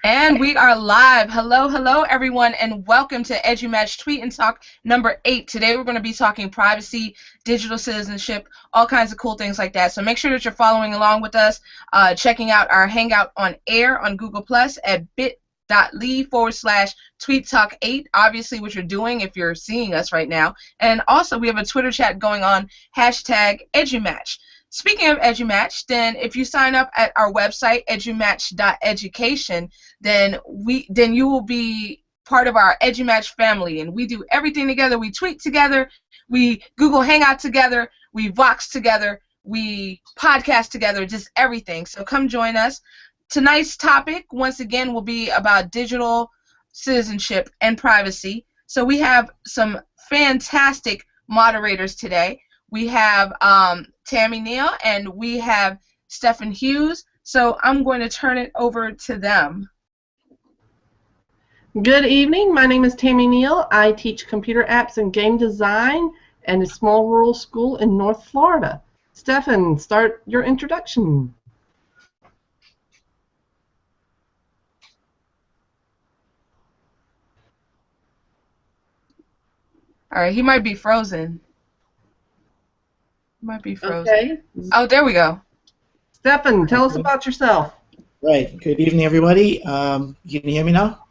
And we are live. Hello, hello, everyone, and welcome to Edumatch Tweet and Talk number 8. Today we're going to be talking privacy, digital citizenship, all kinds of cool things like that. So make sure that you're following along with us, checking out our Hangout on Air on Google Plus at bit.ly/tweettalk8, obviously what you're doing if you're seeing us right now. And also we have a Twitter chat going on, #Edumatch. Speaking of Edumatch, then if you sign up at our website, edumatch.education, then you will be part of our Edumatch family, and we do everything together. We tweet together, we Google Hangout together, we Vox together, we podcast together, just everything. So come join us. Tonight's topic, once again, will be about digital citizenship and privacy. So we have some fantastic moderators today. We have Tammy Neil and we have Stephan Hughes. So I'm going to turn it over to them. Good evening. My name is Tammy Neil. I teach computer apps and game design at a small rural school in North Florida. Stephan, start your introduction. All right, he might be frozen. Might be frozen. Okay. Oh, there we go. Stephan, tell us about yourself. Right. Good evening, everybody. You can hear me now?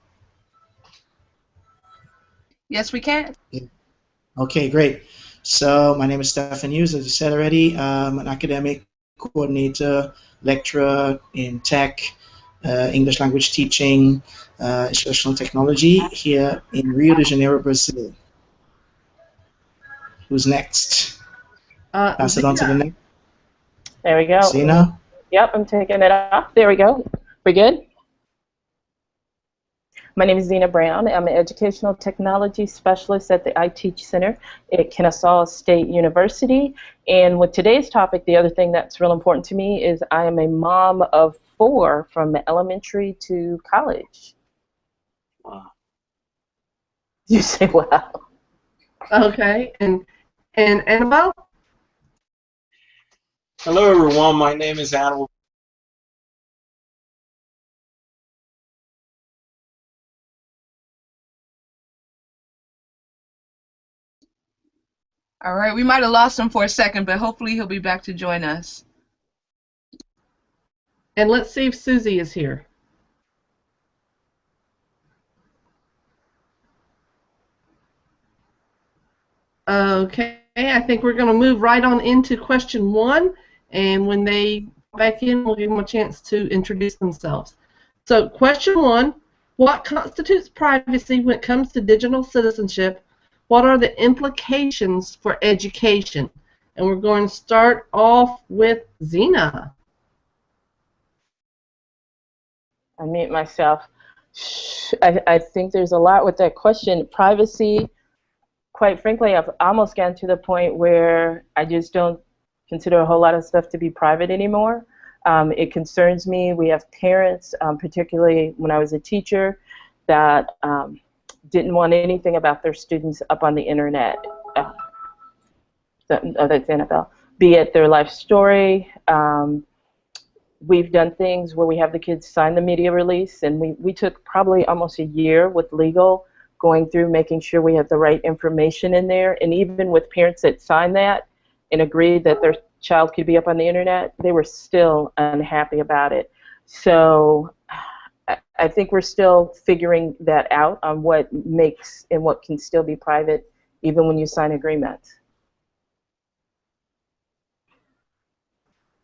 Yes, we can. Okay, great. So my name is Stephan Hughes, as you said already. I'm an academic coordinator, lecturer in tech, English language teaching, instructional technology here in Rio de Janeiro, Brazil. Who's next? Pass it on to the next. There we go. Zena? Yep, I'm taking it off. There we go. We good? My name is Zena Brown. I'm an educational technology specialist at the iTeach Center at Kennesaw State University. And with today's topic, the other thing that's real important to me is I am a mom of 4 from elementary to college. Wow. You say wow. Okay. And Anibal? Hello, everyone. My name is Anibal. All right, we might have lost him for a second, but hopefully he'll be back to join us. And let's see if Susie is here. Okay, I think we're going to move right on into question 1, and when they come back in, we'll give them a chance to introduce themselves. So, question 1, what constitutes privacy when it comes to digital citizenship? What are the implications for education? And we're going to start off with Zena. I mute myself. I think there's a lot with that question. Privacy, quite frankly, I've almost gotten to the point where I just don't consider a whole lot of stuff to be private anymore. It concerns me. We have parents, particularly when I was a teacher, that didn't want anything about their students up on the internet. That's Annabelle. Be it their life story. We've done things where we have the kids sign the media release, and we took probably almost a year with legal going through making sure we had the right information in there. And even with parents that signed that and agreed that their child could be up on the internet, they were still unhappy about it. So I think we're still figuring that out on what makes and what can still be private even when you sign agreements.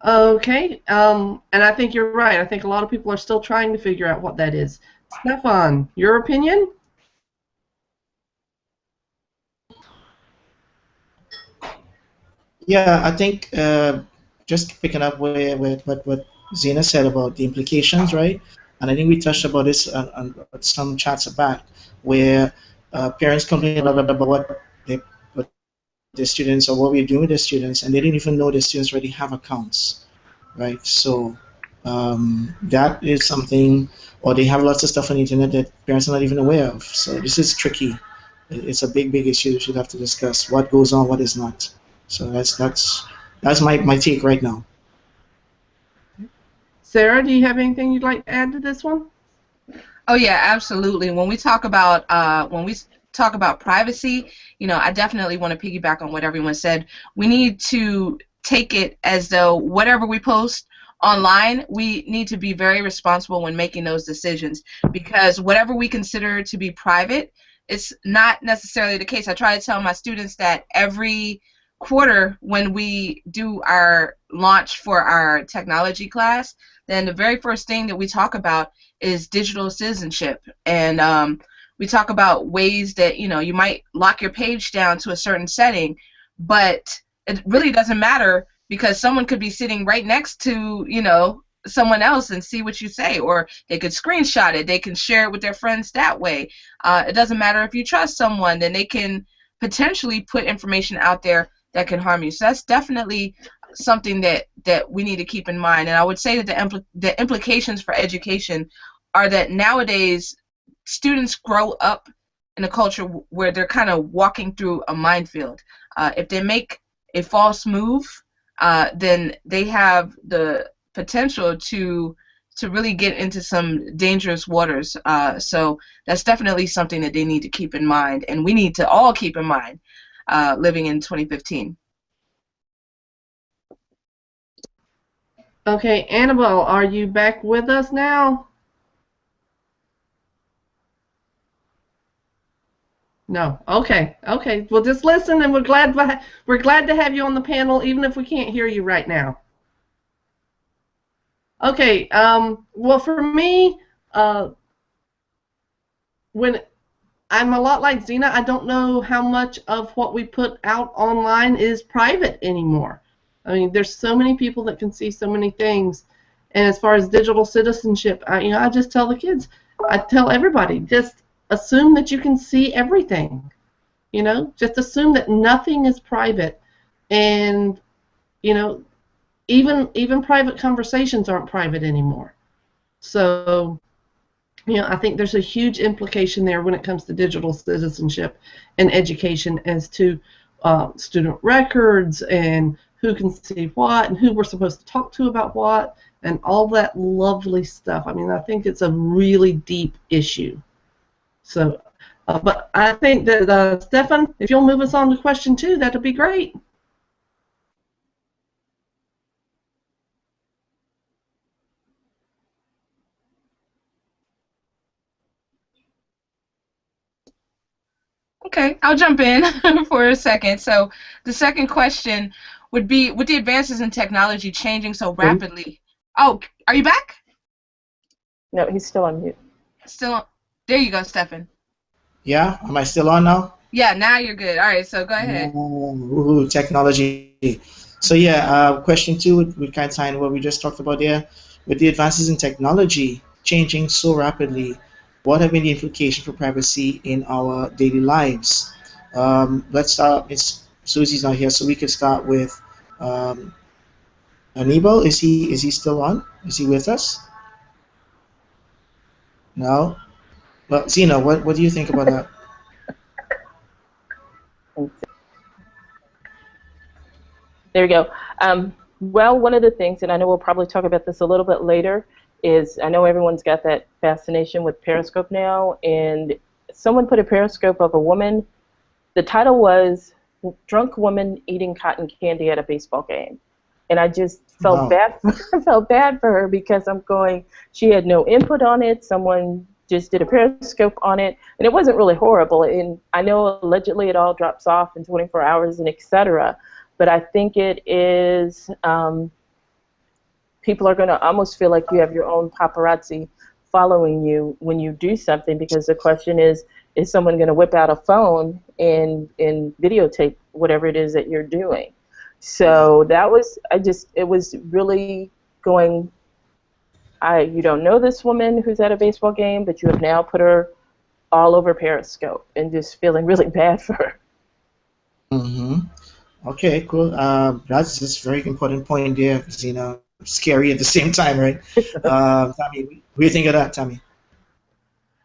Okay, and I think you're right. I think a lot of people are still trying to figure out what that is. Stephan, your opinion? Yeah, I think just picking up with what Zena said about the implications, right? And I think we touched about this on some chats back, where parents complain a lot about what their students or what we're doing with their students, and they didn't even know their students already have accounts, right? So that is something, or they have lots of stuff on the internet that parents are not even aware of. So this is tricky. It's a big issue we should have to discuss. What goes on, what is not. So that's my take right now. Sarah, do you have anything you'd like to add to this one? Oh yeah, absolutely. When we talk about privacy, I definitely want to piggyback on what everyone said. We need to take it as though whatever we post online, we need to be very responsible when making those decisions, because whatever we consider to be private, it's not necessarily the case. I try to tell my students that every quarter when we do our launch for our technology class, then the very first thing that we talk about is digital citizenship. And we talk about ways that you might lock your page down to a certain setting, but it really doesn't matter, because someone could be sitting right next to someone else and see what you say, or they could screenshot it, they can share it with their friends that way. It doesn't matter if you trust someone, then they can potentially put information out there that can harm you. So that's definitely something that we need to keep in mind. And I would say that the implications for education are that nowadays students grow up in a culture where they're kind of walking through a minefield. If they make a false move, then they have the potential to really get into some dangerous waters. So that's definitely something that they need to keep in mind, and we need to all keep in mind living in 2015. Okay, Anibal, are you back with us now? No. Okay. Okay. Well, just listen, and we're glad to have you on the panel, even if we can't hear you right now. Okay. Well, for me, when I'm a lot like Zena, I don't know how much of what we put out online is private anymore. I mean, there's so many people that can see so many things. And as far as digital citizenship, I just tell the kids, I tell everybody, just assume that you can see everything. Just assume that nothing is private, and even private conversations aren't private anymore. So I think there's a huge implication there when it comes to digital citizenship and education as to student records and who can see what and who we're supposed to talk to about what and all that lovely stuff. I mean, I think it's a really deep issue. So, but I think that, Stephan, if you'll move us on to question 2, that'd be great. Okay, I'll jump in for a second. So the second question would be, with the advances in technology changing so rapidly. Oh, are you back? No, he's still on mute. Still. There you go, Stephan. Yeah, am I still on now? Yeah, now you're good. All right, so go ahead. Ooh, technology. So yeah, question 2 would kind of tie in what we just talked about there. With the advances in technology changing so rapidly, what have been the implications for privacy in our daily lives? Let's start. Susie's not here, so we could start with Anibal. Is he still on? Is he with us? No. Well, Zena, what do you think about that? There we go. Well, one of the things, and I know we'll probably talk about this a little bit later, is I know everyone's got that fascination with Periscope now, and someone put a Periscope of a woman. The title was "Drunk Woman Eating Cotton Candy at a Baseball Game," and I just felt bad. I felt bad for her because I'm going. She had no input on it. Someone just did a Periscope on it, and it wasn't really horrible. And I know allegedly it all drops off in 24 hours and etc. But I think it is, people are going to almost feel like you have your own paparazzi following you when you do something, because the question is someone going to whip out a phone and videotape whatever it is that you're doing? So that was, it was really going, you don't know this woman who's at a baseball game, but you have now put her all over Periscope, and just feeling really bad for her. Mm-hmm. Okay, cool. That's a very important point there, Zena. Scary at the same time, right? Tammy, what do you think of that, Tammy?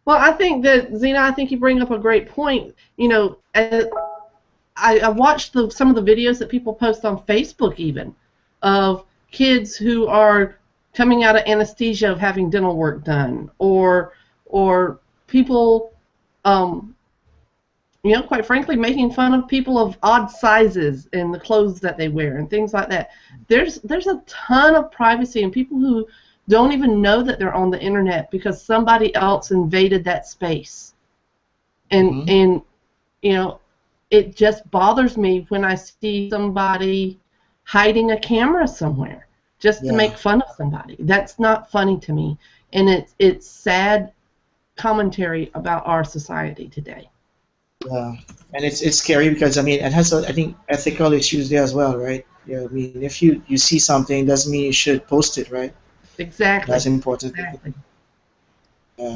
Well, I think that, Zena, I think you bring up a great point. I watched some of the videos that people post on Facebook even of kids who are coming out of anesthesia of having dental work done, or or people, quite frankly, making fun of people of odd sizes and the clothes that they wear and things like that. There's a ton of privacy, and people who don't even know that they're on the internet because somebody else invaded that space. And it just bothers me when I see somebody hiding a camera somewhere just to make fun of somebody. That's not funny to me, and it's sad commentary about our society today. Yeah, and it's scary because it has I think ethical issues there as well, right? Yeah, I mean if you see something doesn't mean you should post it, right? Exactly. That's important. Exactly.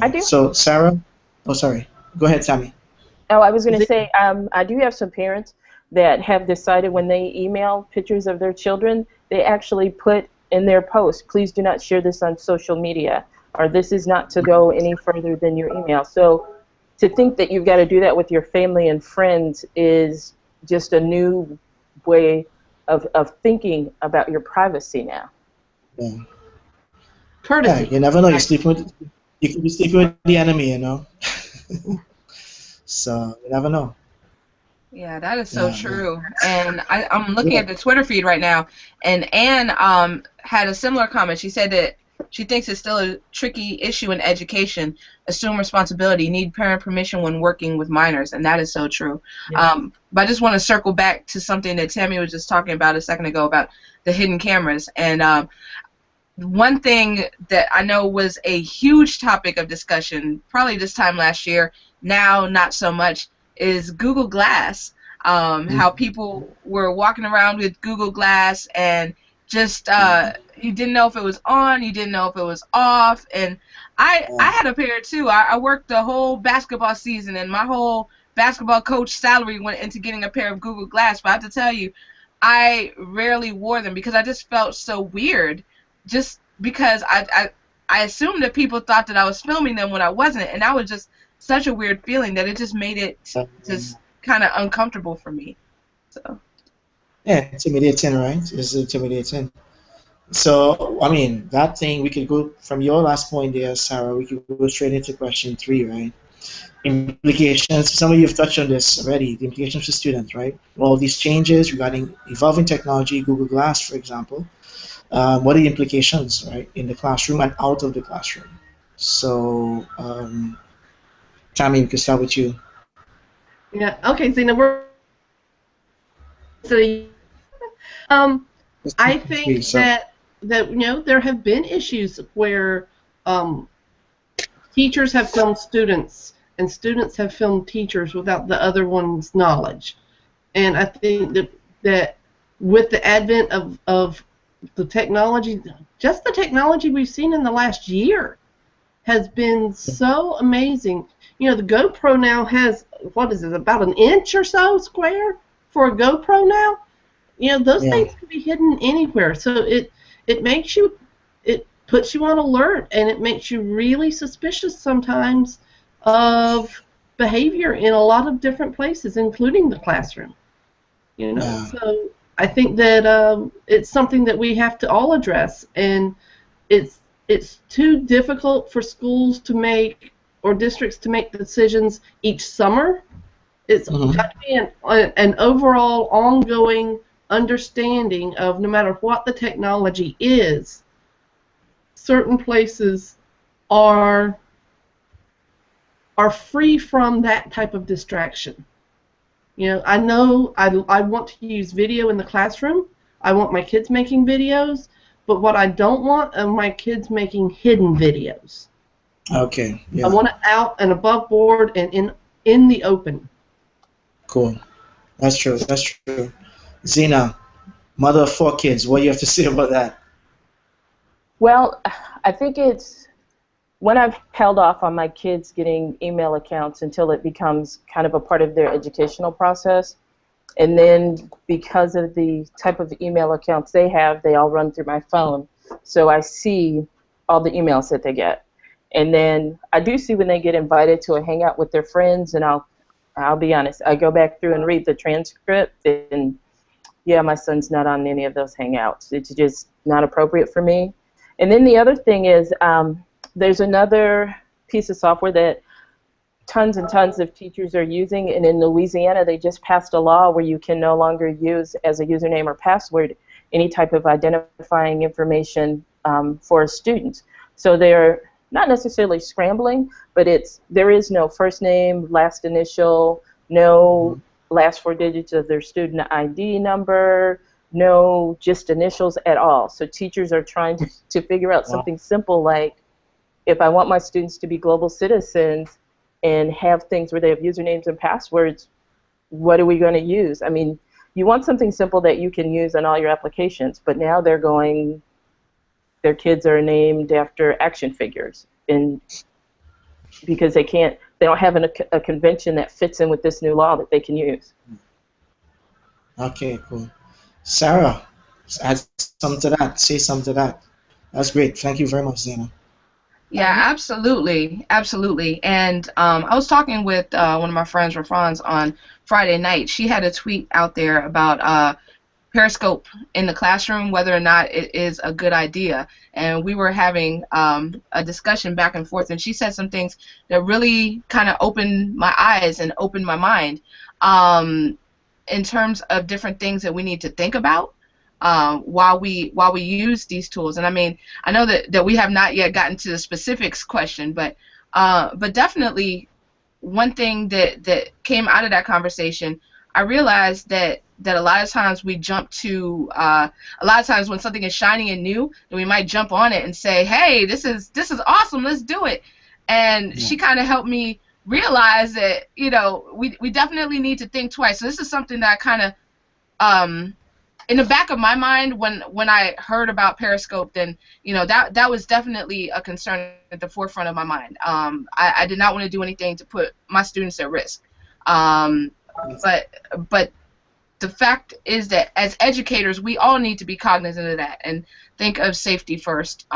I do. So Sarah, oh sorry, go ahead, Tammy. Oh, I was going to say, I do have some parents that have decided when they email pictures of their children, they actually put in their post, please do not share this on social media, or this is not to go any further than your email. So to think that you've got to do that with your family and friends is just a new way of thinking about your privacy now. Yeah. Courtesy. Yeah, you never know. You could be sleeping with the enemy, So you never know. Yeah, that is so true. And I'm looking at the Twitter feed right now, and Anne had a similar comment. She said that she thinks it's still a tricky issue in education. Assume responsibility, need parent permission when working with minors, and that is so true. Yeah. But I just want to circle back to something that Tammy was just talking about a second ago about the hidden cameras. And one thing that I know was a huge topic of discussion, probably this time last year, now not so much, is Google Glass. How people were walking around with Google Glass and just you didn't know if it was on, you didn't know if it was off. And I had a pair too. I worked the whole basketball season, and my whole basketball coach salary went into getting a pair of Google Glass. But I have to tell you, I rarely wore them because I just felt so weird. Just because I assumed that people thought that I was filming them when I wasn't, and that was just such a weird feeling that it just made it just kind of uncomfortable for me. So. Yeah, intimidating, right? It's intimidating. So, that thing, we could go from your last point there, Sarah, we could go straight into question 3, right? Implications, some of you have touched on this already, the implications for students, right? All these changes regarding evolving technology, Google Glass, for example. What are the implications, right, in the classroom and out of the classroom? So, Tammy, we can start with you. Yeah. Okay, Zena, I think that there have been issues where teachers have filmed students and students have filmed teachers without the other one's knowledge, and I think that with the advent of the technology, just the technology we've seen in the last year has been so amazing. The GoPro now has, what is it, about an inch or so square for a GoPro now? Those things can be hidden anywhere. So it puts you on alert, and it makes you really suspicious sometimes of behavior in a lot of different places, including the classroom. So I think that it's something that we have to all address, and it's too difficult for schools to make or districts to make decisions each summer. It's got to be an overall ongoing understanding of, no matter what the technology is, certain places are free from that type of distraction. I know I want to use video in the classroom. I want my kids making videos, but what I don't want are my kids making hidden videos. Okay. Yeah. I want it out and above board and in the open. Cool. That's true. That's true. Zena, mother of 4 kids, what do you have to say about that? Well, I think it's when I've held off on my kids getting email accounts until it becomes kind of a part of their educational process. And then because of the type of email accounts they have, they all run through my phone. So I see all the emails that they get. And then I do see when they get invited to a hangout with their friends, and I'll be honest, I go back through and read the transcript, and yeah, my son's not on any of those hangouts. It's just not appropriate for me. And then the other thing is there's another piece of software that tons and tons of teachers are using, and in Louisiana they just passed a law where you can no longer use as a username or password any type of identifying information for students. So they're not necessarily scrambling, but there is no first name, last initial, no last four digits of their student ID number, no just initials at all. So teachers are trying to figure out something simple like, if I want my students to be global citizens and have things where they have usernames and passwords, what are we going to use? I mean, you want something simple that you can use on all your applications, but now their kids are named after action figures, and because they don't have a convention that fits in with this new law that they can use. Okay, cool. Sarah, add something to that. Say something to that. That's great. Thank you very much, Zena. Yeah, absolutely, absolutely. And I was talking with one of my friends, rafranz, on Friday night. She had a tweet out there about Periscope in the classroom, whether or not it is a good idea. And we were having a discussion back and forth, and she said some things that really kind of opened my eyes and opened my mind in terms of different things that we need to think about while we use these tools. And I mean, I know that we have not yet gotten to the specifics question, but definitely one thing that came out of that conversation, I realized that a lot of times we jump to a lot of times when something is shiny and new, then we might jump on it and say, hey, this is awesome, let's do it. And she kind of helped me realize that, you know, we definitely need to think twice. So this is something that I kind of in the back of my mind, when I heard about Periscope, then, you know, that was definitely a concern at the forefront of my mind. I did not want to do anything to put my students at risk. But the fact is that as educators, we all need to be cognizant of that and think of safety first.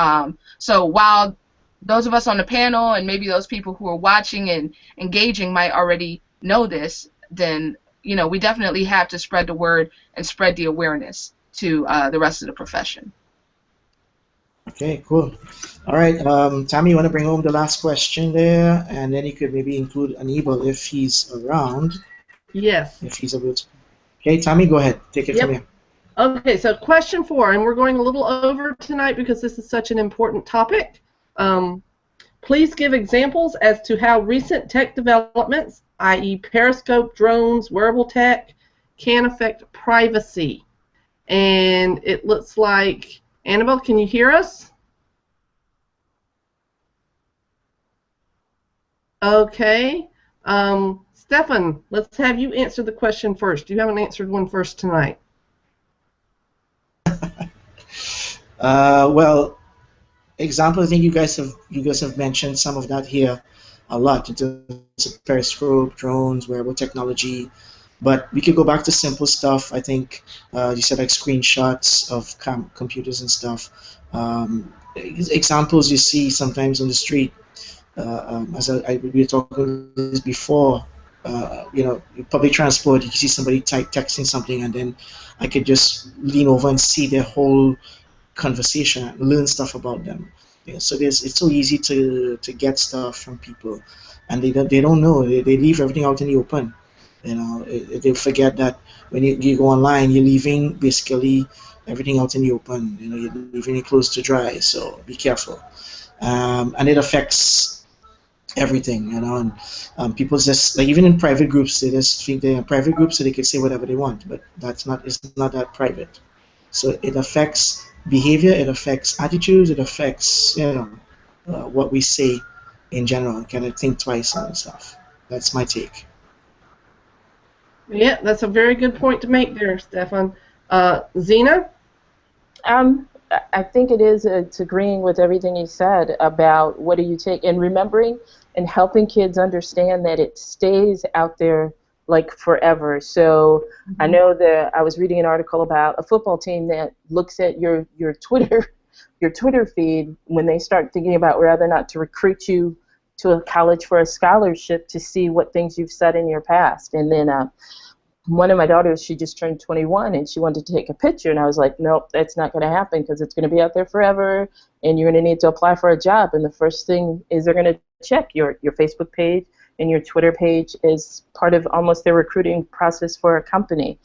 So while those of us on the panel and maybe those people who are watching and engaging might already know this, then, you know, we definitely have to spread the word and spread the awareness to the rest of the profession. Okay, cool. All right, Tammy, you want to bring home the last question there, and then you could maybe include Anibal if he's around. Yes. If he's able to. Okay, Tammy, go ahead. Take it from here. Okay, so question 4, and we're going a little over tonight because this is such an important topic. Please give examples as to how recent tech developments, i.e. Periscope, drones, wearable tech, can affect privacy. And it looks like, Anibal, can you hear us? Okay. Stephan, let's have you answer the question first. You haven't answered one first tonight. Well, example, I think you guys have mentioned some of that here a lot in terms of Periscope, drones, wearable technology. But we could go back to simple stuff. I think you said like screenshots of computers and stuff. Examples you see sometimes on the street. As we were talking this before, you know, public transport, you can see somebody texting something, and then I could just lean over and see their whole conversation and learn stuff about them. Yeah, so it's so easy to get stuff from people, and they don't know. They leave everything out in the open. You know, they forget that when you go online, you're leaving basically everything out in the open. You know, you're leaving it close to dry. So be careful, and it affects everything. You know, and people just like even in private groups, they just think they're in private groups, so they can say whatever they want. But it's not that private. So it affects behavior, it affects attitudes, it affects, you know, what we say in general. Kind of think twice on stuff. That's my take. Yeah, that's a very good point to make there, Stephan. Zena? I think it's agreeing with everything you said about what do you take, and remembering and helping kids understand that it stays out there like forever. So I know that I was reading an article about a football team that looks at your Twitter feed when they start thinking about whether or not to recruit you to a college for a scholarship to see what things you've said in your past. And then one of my daughters, she just turned 21 and she wanted to take a picture, and I was like, nope, that's not going to happen because it's going to be out there forever and you're going to need to apply for a job, and the first thing is they're going to check your Facebook page and your Twitter page is part of almost their recruiting process for a company.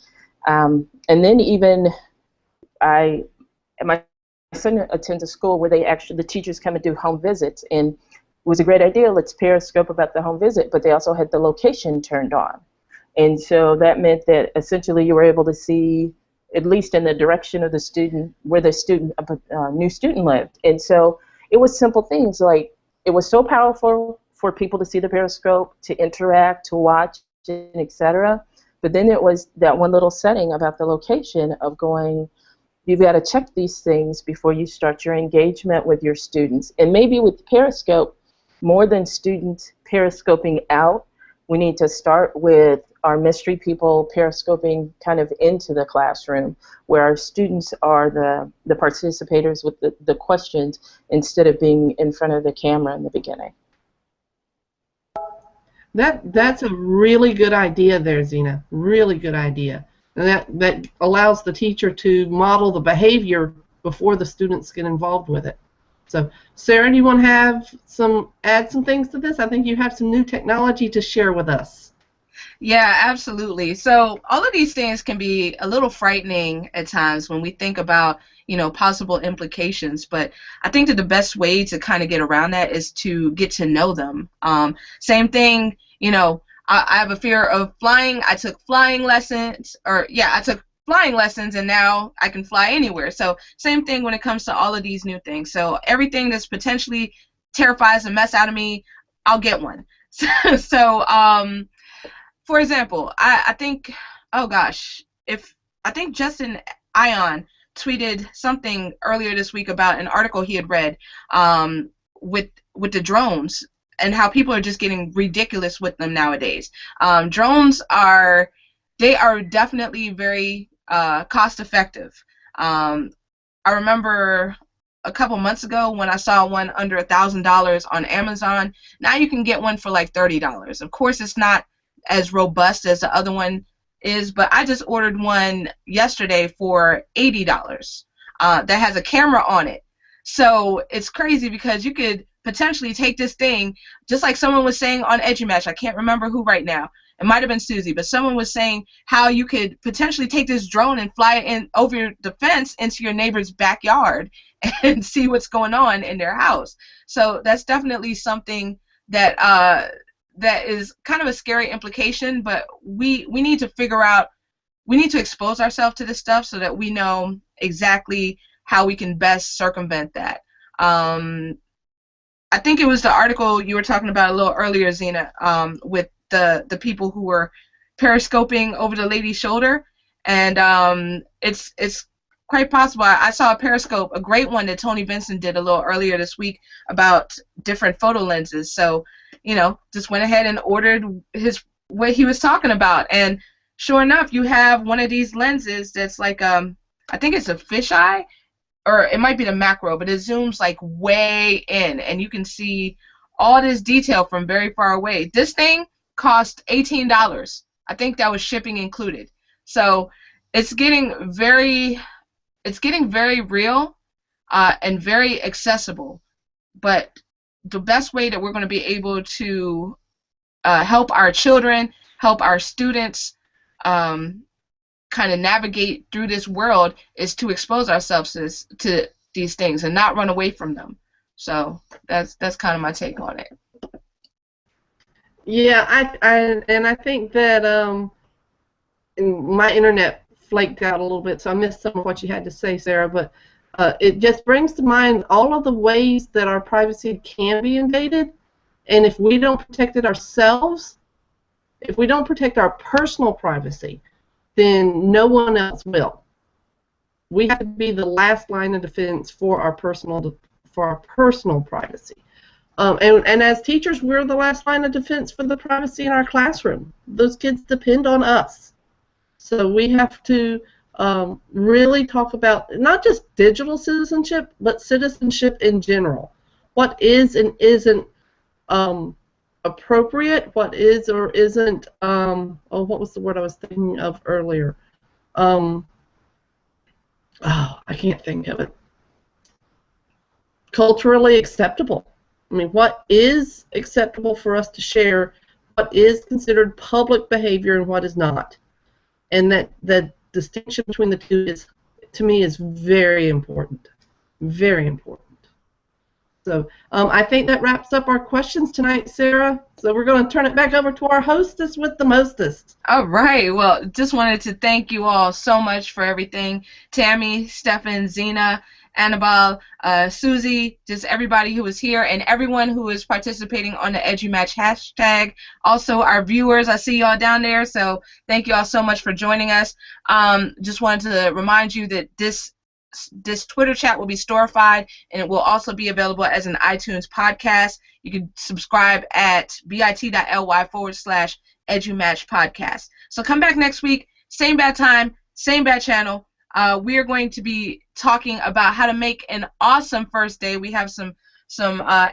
And then even my son attends a school where the teachers come and do home visits, and it was a great idea. Let's periscope about the home visit, but they also had the location turned on. And so that meant that essentially you were able to see, at least in the direction of the student, where the new student lived. And so it was simple things like, it was so powerful for people to see the periscope, to interact, to watch, etc. But then it was that one little setting about the location of going, you've got to check these things before you start your engagement with your students. And maybe with Periscope, more than students periscoping out, we need to start with our mystery people periscoping kind of into the classroom, where our students are the participators with the questions instead of being in front of the camera in the beginning. That's a really good idea there, Zena. Really good idea. And that allows the teacher to model the behavior before the students get involved with it. So, Sarah, do you want to add some things to this? I think you have some new technology to share with us. Yeah, absolutely. So all of these things can be a little frightening at times when we think about, possible implications. But I think that the best way to kind of get around that is to get to know them. Same thing, I have a fear of flying. I took flying lessons, I took flying lessons, and now I can fly anywhere. So same thing when it comes to all of these new things. So everything that's potentially terrifies the mess out of me, I'll get one. So, for example, I think, I think Justin Ion tweeted something earlier this week about an article he had read with the drones and how people are just getting ridiculous with them nowadays. Drones are definitely very cost effective. I remember a couple months ago when I saw one under $1,000 on Amazon. Now you can get one for like $30. Of course, it's not as robust as the other one is, but I just ordered one yesterday for $80 that has a camera on it. So it's crazy because you could potentially take this thing, just like someone was saying on Edumatch. I can't remember who right now. It might have been Susie, but someone was saying how you could potentially take this drone and fly it in over the fence into your neighbor's backyard and see what's going on in their house. So that's definitely something that that is kind of a scary implication, but we need to figure out, we need to expose ourselves to this stuff so that we know exactly how we can best circumvent that. I think it was the article you were talking about a little earlier, Zena, with the people who were periscoping over the lady's shoulder, and it's quite possible. I saw a periscope, a great one that Tony Vincent did a little earlier this week about different photo lenses. So, just went ahead and ordered what he was talking about, and sure enough, you have one of these lenses that's like I think it's a fisheye, or it might be the macro, but it zooms like way in, and you can see all this detail from very far away. This thing cost $18. I think that was shipping included. So it's getting very real and very accessible. But the best way that we're going to be able to help our children, help our students kind of navigate through this world is to expose ourselves to these things and not run away from them. So that's kind of my take on it. Yeah, I think that my internet flaked out a little bit, so I missed some of what you had to say, Sarah, but it just brings to mind all of the ways that our privacy can be invaded, and if we don't protect it ourselves, if we don't protect our personal privacy, then no one else will. We have to be the last line of defense for our personal privacy. And as teachers, we're the last line of defense for the privacy in our classroom. Those kids depend on us. So we have to really talk about not just digital citizenship, but citizenship in general. What is and isn't appropriate, what is or isn't, what was the word I was thinking of earlier? I can't think of it. Culturally acceptable. I mean, what is acceptable for us to share, what is considered public behavior and what is not. And that the distinction between the two is, to me, is very important. Very important. So I think that wraps up our questions tonight, Sarah. So we're going to turn it back over to our hostess with the mostest. All right. Well, just wanted to thank you all so much for everything. Tammy, Stephan, Zena, Anibal, Susie, just everybody who was here, and everyone who is participating on the Edumatch hashtag. Also, our viewers, I see y'all down there, so thank you all so much for joining us. Just wanted to remind you that this Twitter chat will be storified, and it will also be available as an iTunes podcast. You can subscribe at bit.ly/Edumatch podcast. So come back next week, same bad time, same bad channel. We are going to be talking about how to make an awesome first day. We have some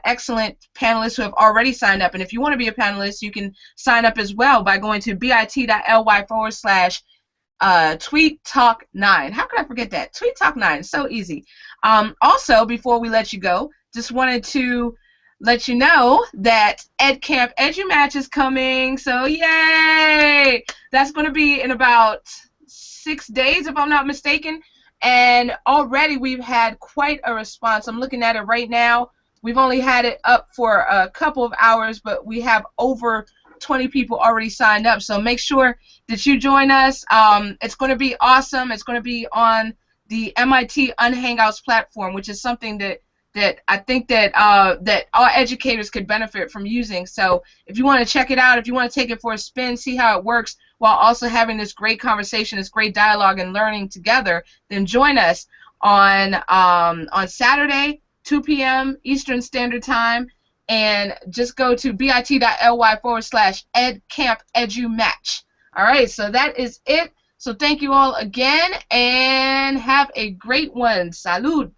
excellent panelists who have already signed up, and if you want to be a panelist, you can sign up as well by going to bit.ly/Tweet Talk 9. How could I forget that? Tweet Talk 9, so easy. Also, before we let you go, just wanted to let you know that EdCamp Edumatch is coming, so yay! That's going to be in about 6 days, if I'm not mistaken, and already we've had quite a response. I'm looking at it right now. We've only had it up for a couple of hours, but we have over 20 people already signed up, so make sure that you join us. It's going to be awesome. It's going to be on the MIT Unhangouts platform, which is something that I think that that all educators could benefit from using. So if you want to check it out, if you want to take it for a spin, see how it works, while also having this great conversation, this great dialogue and learning together, then join us on Saturday, 2 p.m. Eastern Standard Time, and just go to bit.ly/EdCampEdumatch. All right, so that is it. So thank you all again, and have a great one. Salud.